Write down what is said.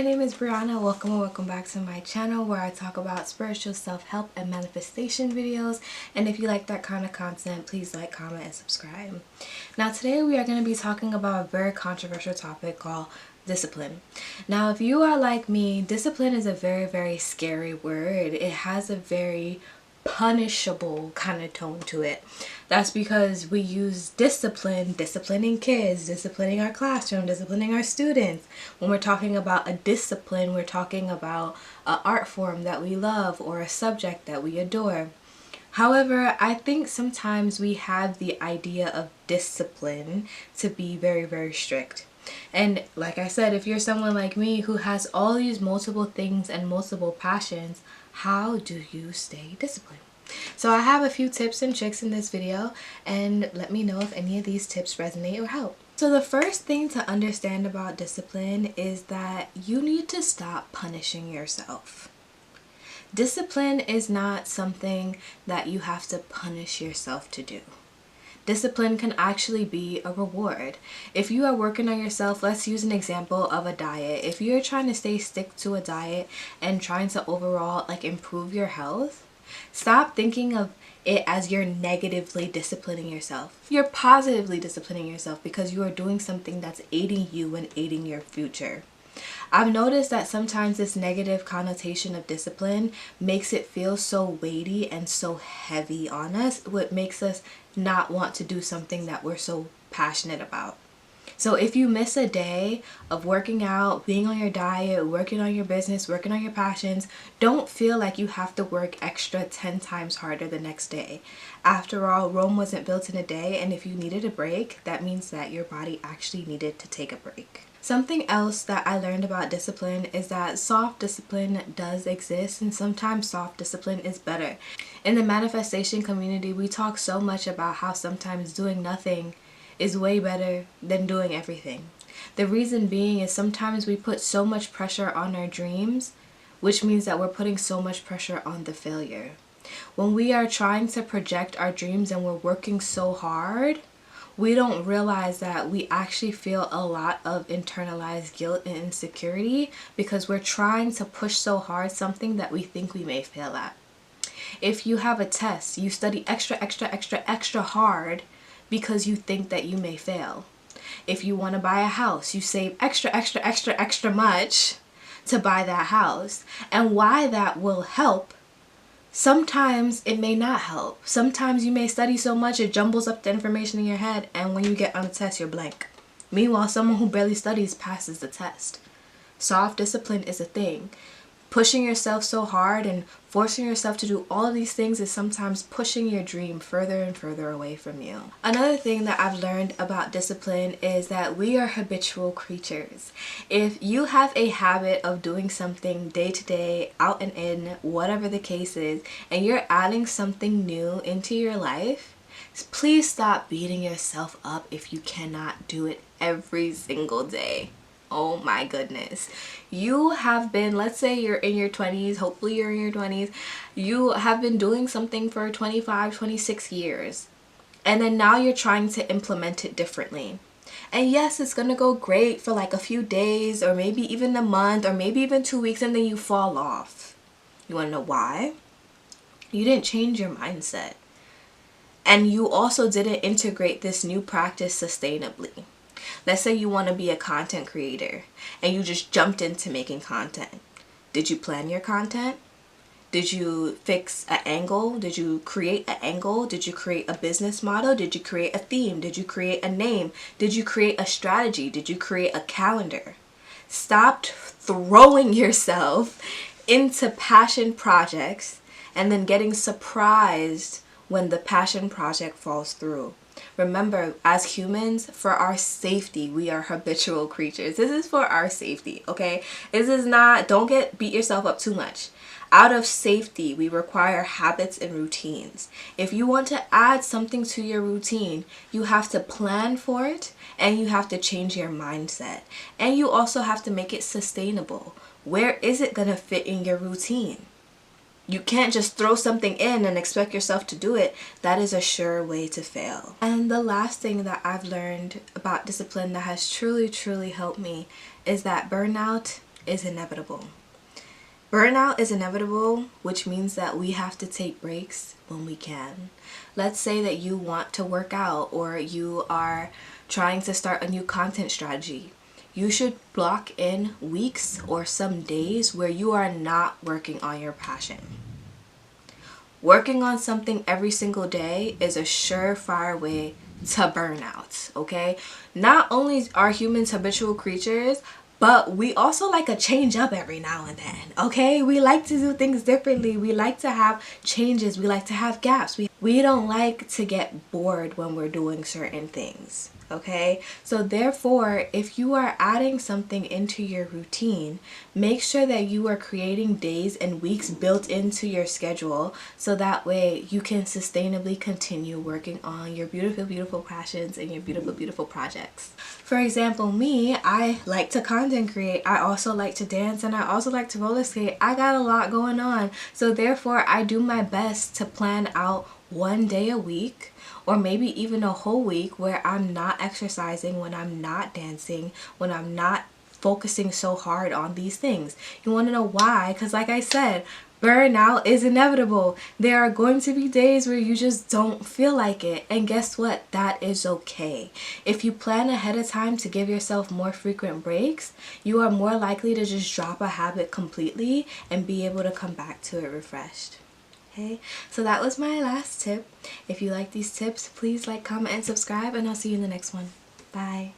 my name is Brianna. Welcome back to my channel where I talk about spiritual self-help and manifestation videos. And if you like that kind of content, please like, comment, and subscribe. Now today we are going to be talking about a very controversial topic called discipline. Now if you are like me, discipline is a very scary word. It has a very punishable kind of tone to it. That's because we use disciplining kids, disciplining our classroom, disciplining our students. When we're talking about a discipline, we're talking about an art form that we love or a subject that we adore. However, I think sometimes we have the idea of discipline to be very strict. And like I said, if you're someone like me who has all these multiple things and multiple passions, how do you stay disciplined? So I have a few tips and tricks in this video, and let me know if any of these tips resonate or help. So the first thing to understand about discipline is that you need to stop punishing yourself. Discipline is not something that you have to punish yourself to do. Discipline can actually be a reward. If you are working on yourself, let's use an example of a diet. If you're trying to stick to a diet and trying to overall improve your health, stop thinking of it as you're negatively disciplining yourself. You're positively disciplining yourself because you are doing something that's aiding you and aiding your future. I've noticed that sometimes this negative connotation of discipline makes it feel so weighty and so heavy on us, what makes us not want to do something that we're so passionate about. So if you miss a day of working out, being on your diet, working on your business, working on your passions, don't feel like you have to work extra 10 times harder the next day. After all, Rome wasn't built in a day, and if you needed a break, that means that your body actually needed to take a break. Something else that I learned about discipline is that soft discipline does exist, and sometimes soft discipline is better. In the manifestation community, we talk so much about how sometimes doing nothing is way better than doing everything. The reason being is sometimes we put so much pressure on our dreams, which means that we're putting so much pressure on the failure. When we are trying to project our dreams and we're working so hard, we don't realize that we actually feel a lot of internalized guilt and insecurity because we're trying to push so hard something that we think we may fail at. If you have a test, you study extra hard because you think that you may fail. If you want to buy a house, you save extra much to buy that house. And why that will help, sometimes it may not help. Sometimes you may study so much it jumbles up the information in your head, and when you get on the test, you're blank. Meanwhile, someone who barely studies passes the test. Soft discipline is a thing. Pushing yourself so hard and forcing yourself to do all of these things is sometimes pushing your dream further and further away from you. Another thing that I've learned about discipline is that we are habitual creatures. If you have a habit of doing something day to day, out and in, whatever the case is, and you're adding something new into your life, please stop beating yourself up if you cannot do it every single day. Oh my goodness. You have been, let's say you're in your 20s, hopefully you're in your 20s, you have been doing something for 25, 26 years, and then now you're trying to implement it differently. And yes, it's gonna go great for a few days, or maybe even a month, or maybe even 2 weeks, and then you fall off. You wanna know why? You didn't change your mindset. And you also didn't integrate this new practice sustainably. Let's say you want to be a content creator and you just jumped into making content. Did you plan your content? Did you fix an angle? Did you create an angle? Did you create a business model? Did you create a theme? Did you create a name? Did you create a strategy? Did you create a calendar? Stop throwing yourself into passion projects and then getting surprised when the passion project falls through. Remember, as humans, for our safety, we are habitual creatures. This is for our safety, okay? This is not, don't beat yourself up too much. Out of safety, we require habits and routines. If you want to add something to your routine, you have to plan for it and you have to change your mindset. And you also have to make it sustainable. Where is it going to fit in your routine? You can't just throw something in and expect yourself to do it. That is a sure way to fail. And the last thing that I've learned about discipline that has truly helped me is that burnout is inevitable. Burnout is inevitable, which means that we have to take breaks when we can. Let's say that you want to work out or you are trying to start a new content strategy. You should block in weeks or some days where you are not working on your passion. Working on something every single day is a surefire way to burn out, okay? Not only are humans habitual creatures, but we also like a change up every now and then, okay? We like to do things differently. We like to have changes. We like to have gaps. We don't like to get bored when we're doing certain things, okay? So therefore, if you are adding something into your routine, make sure that you are creating days and weeks built into your schedule so that way you can sustainably continue working on your beautiful, beautiful passions and your beautiful, beautiful projects. For example, me, I like to content create. I also like to dance and I also like to roller skate. I got a lot going on. So therefore, I do my best to plan out one day a week or maybe even a whole week where I'm not exercising, when I'm not dancing, when I'm not focusing so hard on these things. You want to know why? Because like I said, burnout is inevitable. There are going to be days where you just don't feel like it. And guess what? That is okay. If you plan ahead of time to give yourself more frequent breaks, you are more likely to just drop a habit completely and be able to come back to it refreshed. Okay, so that was my last tip. If you like these tips, please like, comment, and subscribe, and I'll see you in the next one. Bye.